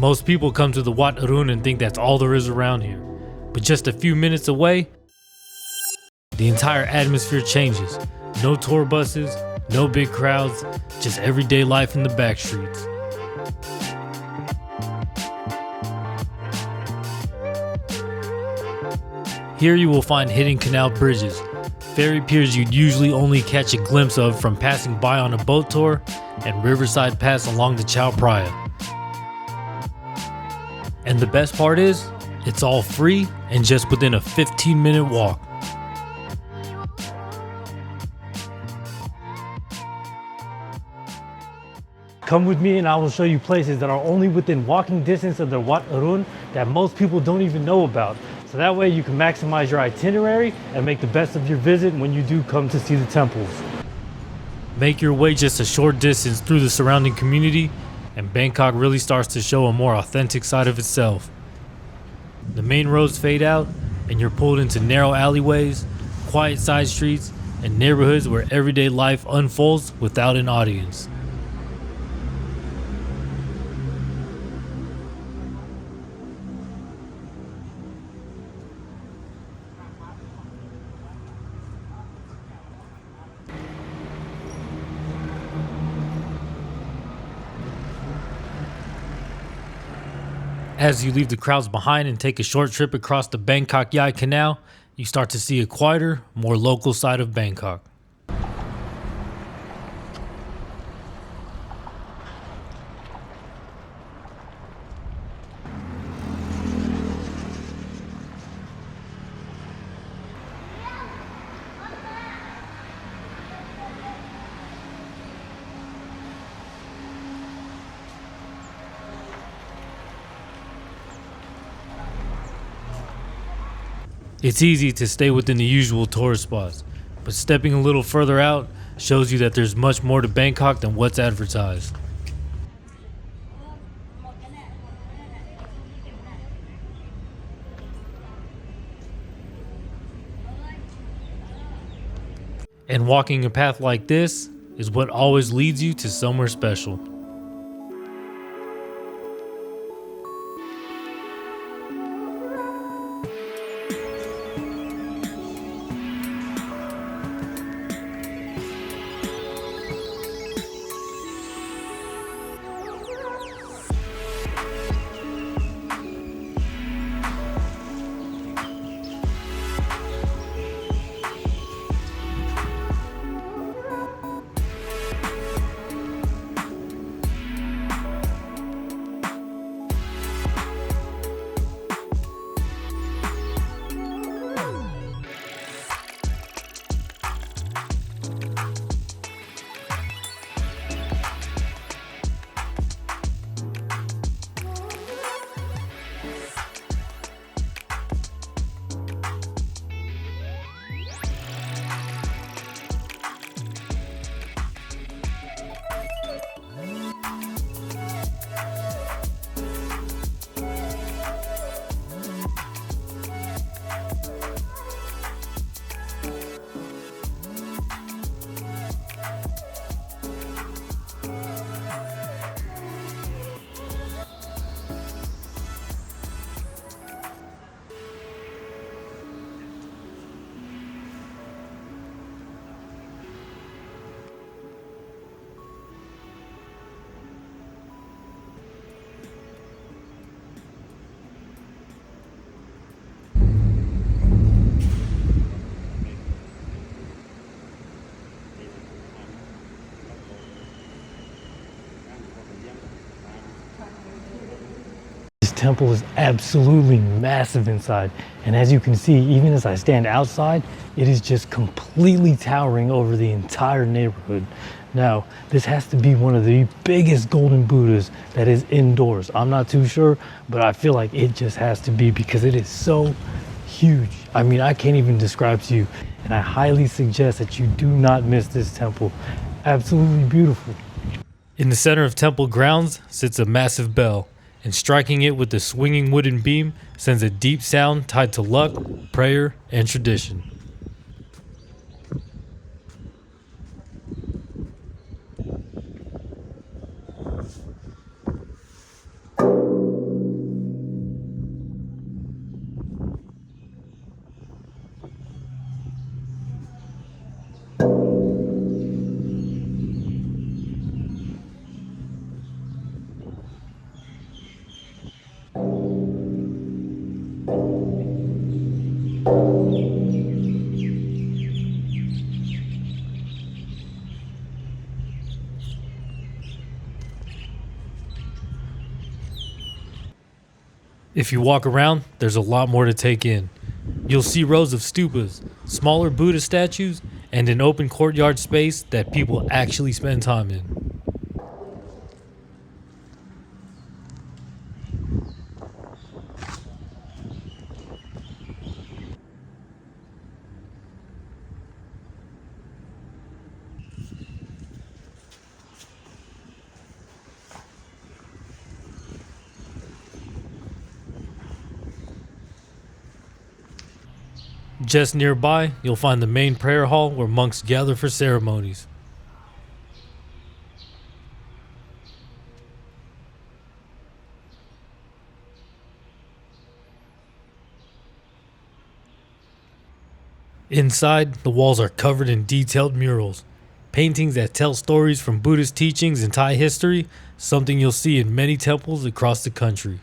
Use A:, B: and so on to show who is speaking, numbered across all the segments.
A: Most people come to the Wat Arun and think that's all there is around here. But just a few minutes away, the entire atmosphere changes. No tour buses, no big crowds, just everyday life in the back streets. Here you will find hidden canal bridges, ferry piers you'd usually only catch a glimpse of from passing by on a boat tour, and Riverside Pass along the Chao Phraya. And the best part is, it's all free and just within a 15-minute walk. Come with me and I will show you places that are only within walking distance of the Wat Arun that most people don't even know about. So that way you can maximize your itinerary and make the best of your visit when you do come to see the temples. Make your way just a short distance through the surrounding community and Bangkok really starts to show a more authentic side of itself. The main roads fade out and you're pulled into narrow alleyways, quiet side streets, and neighborhoods where everyday life unfolds without an audience. As you leave the crowds behind and take a short trip across the Bangkok Yai Canal, you start to see a quieter, more local side of Bangkok. It's easy to stay within the usual tourist spots, but stepping a little further out shows you that there's much more to Bangkok than what's advertised. And walking a path like this is what always leads you to somewhere special. Temple is absolutely massive inside, and as you can see, even as I stand outside, it is just completely towering over the entire neighborhood. Now, this has to be one of the biggest golden Buddhas that is indoors. I'm not too sure, but I feel like it just has to be because it is so huge. I mean, I can't even describe to you, and I highly suggest that you do not miss this temple. Absolutely beautiful. In the center of temple grounds sits a massive bell, and striking it with the swinging wooden beam sends a deep sound tied to luck, prayer, and tradition.
B: If you walk around, there's a lot more to take in. You'll see rows of stupas, smaller Buddha statues, and an open courtyard space that people actually spend time in. Just nearby, you'll find the main prayer hall where monks gather for ceremonies. Inside, the walls are covered in detailed murals, paintings that tell stories from Buddhist teachings and Thai history, something you'll see in many temples across the country.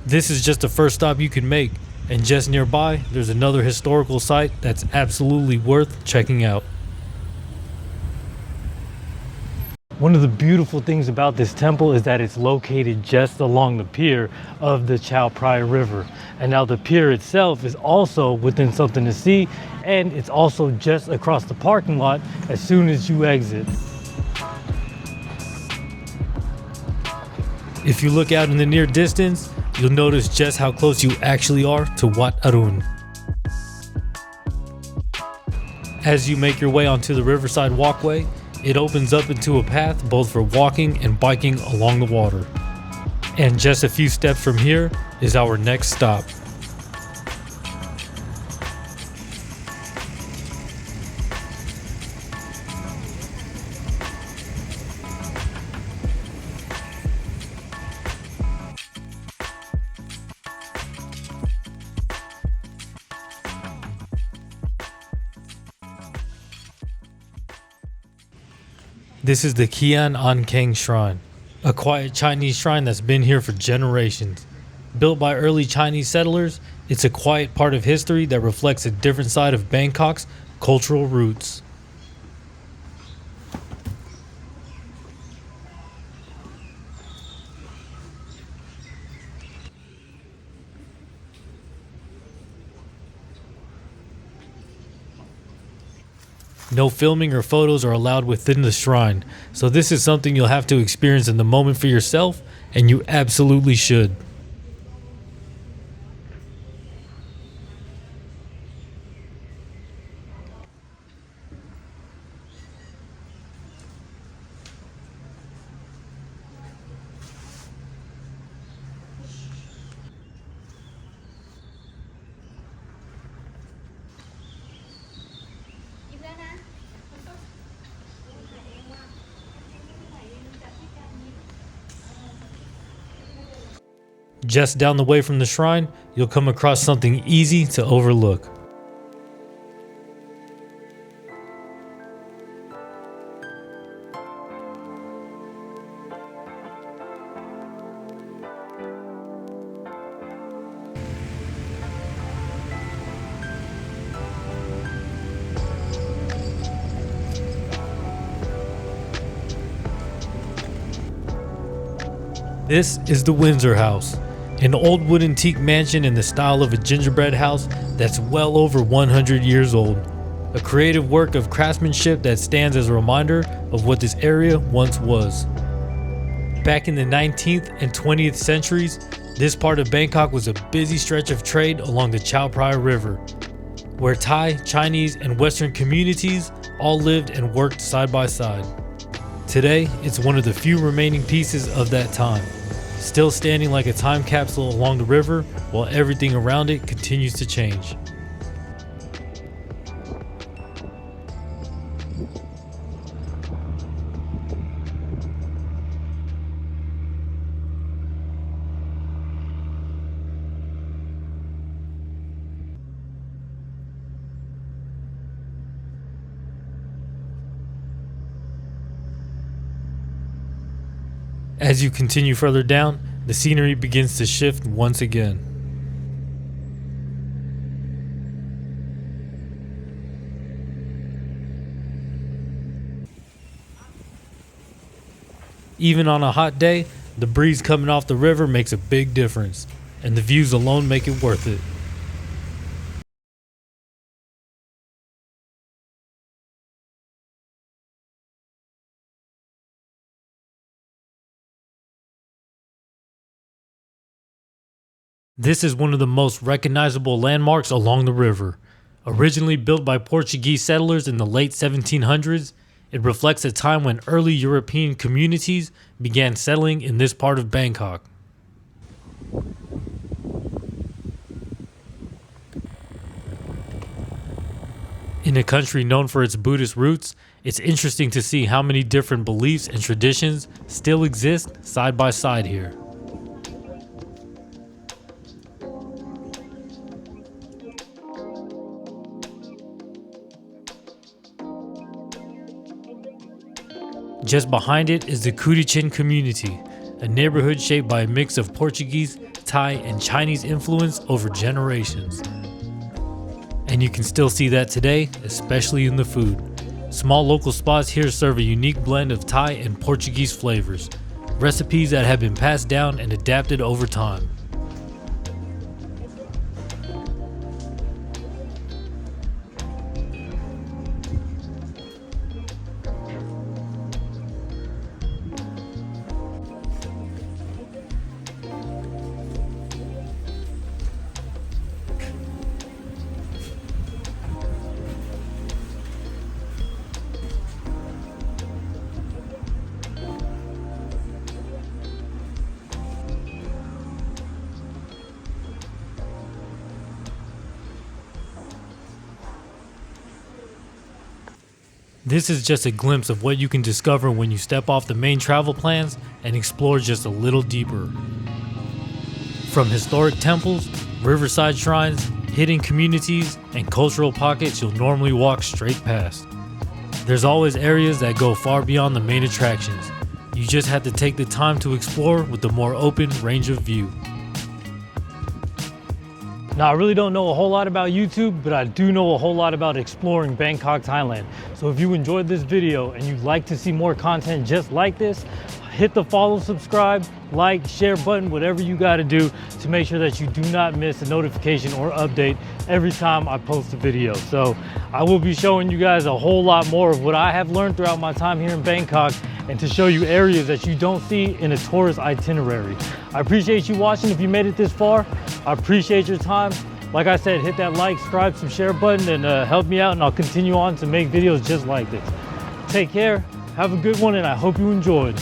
B: This is just the first stop you can make, and just nearby, there's another historical site that's absolutely worth checking out.
A: One of the beautiful things about this temple is that it's located just along the pier of the Chao Phraya River. And now the pier itself is also within something to see, and it's also just across the parking lot as soon as you exit.
B: If you look out in the near distance, you'll notice just how close you actually are to Wat Arun. As you make your way onto the Riverside walkway, it opens up into a path both for walking and biking along the water. And just a few steps from here is our next stop. This is the Kian on Keng shrine, a quiet Chinese shrine that's been here for generations. Built by early Chinese settlers, it's a quiet part of history that reflects a different side of Bangkok's cultural roots. No filming or photos are allowed within the shrine, so this is something you'll have to experience in the moment for yourself, and you absolutely should. Just down the way from the shrine, you'll come across something easy to overlook. This is the Windsor House, an old wooden teak mansion in the style of a gingerbread house that's well over 100 years old. A creative work of craftsmanship that stands as a reminder of what this area once was. Back in the 19th and 20th centuries, this part of Bangkok was a busy stretch of trade along the Chao Phraya River. where Thai, Chinese, and Western communities all lived and worked side by side. Today, it's one of the few remaining pieces of that time, still standing like a time capsule along the river while everything around it continues to change. As you continue further down, the scenery begins to shift once again. Even on a hot day, the breeze coming off the river makes a big difference, and the views alone make it worth it. This is one of the most recognizable landmarks along the river. Originally built by Portuguese settlers in the late 1700s, it reflects a time when early European communities began settling in this part of Bangkok. In a country known for its Buddhist roots, it's interesting to see how many different beliefs and traditions still exist side by side here. Just behind it is the Kudichin Community, a neighborhood shaped by a mix of Portuguese, Thai, and Chinese influence over generations. And you can still see that today, especially in the food. Small local spots here serve a unique blend of Thai and Portuguese flavors, recipes that have been passed down and adapted over time. This is just a glimpse of what you can discover when you step off the main travel plans and explore just a little deeper. From historic temples, riverside shrines, hidden communities, and cultural pockets you'll normally walk straight past. There's always areas that go far beyond the main attractions. You just have to take the time to explore with a more open range of view.
A: Now, I really don't know a whole lot about YouTube, but I do know a whole lot about exploring Bangkok, Thailand. So if you enjoyed this video and you'd like to see more content just like this, hit the follow, subscribe, like, share button, whatever you got to do to make sure that you do not miss a notification or update every time I post a video. So I will be showing you guys a whole lot more of what I have learned throughout my time here in Bangkok, and to show you areas that you don't see in a tourist itinerary. I appreciate you watching. If you made it this far, I appreciate your time. Like I said, hit that like, subscribe, some share button, and help me out, and I'll continue on to make videos just like this. Take care, have a good one, and I hope you enjoyed.